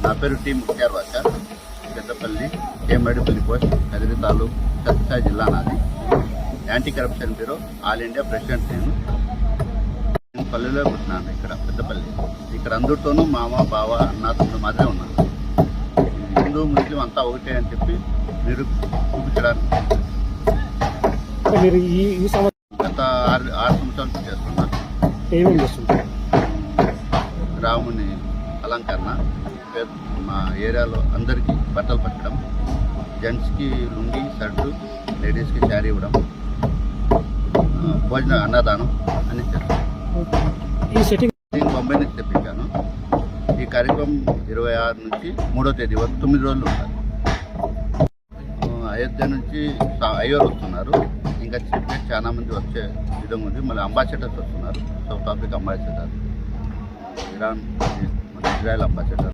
నా పేరు టీ ముఖ్యార్ వాచ, పెద్దపల్లి కేమడిపల్లి పోస్ట్, కదిరి తాలూకు, సత్యసాయి జిల్లా నాది. Anti corruption bureau all India president నేను పల్లెలో పుట్టినాను. ఇక్కడ పెద్దపల్లి. ఇక్కడ అందరితోనూ మామ, బావ, అన్న, తమ్ముడు మాత్రమే ఉన్నాను. హిందూ ముస్లిం అంతా ఒకటే అని చెప్పి మీరు చూపించడానికి గత 6 సంవత్సరాల నుంచి చేస్తున్నారు. ఏమేమి చేస్తుంటారు? రాముని అలంకరణ, మా ఏరియాలో అందరికీ బట్టలు పట్టడం, జెంట్స్కి లుంగి, షర్టు, లేడీస్కి శారీ ఇవ్వడం, భోజన అన్నదానం అన్ని చేస్తాం. ఈ సెట్టింగ్ బొంబాయి నుంచి తెప్పించాను. ఈ కార్యక్రమం 26 నుంచి 3వ తేదీ వరకు 9 రోజులు ఉంటారు. అయోధ్య నుంచి అయ్యోరు వస్తున్నారు. ఇంకా చాలా మంది వచ్చే విధంగా ఉంది. మళ్ళీ అంబాసిడర్స్ వస్తున్నారు. South Africa ambassador, Iran, Israel ambassador.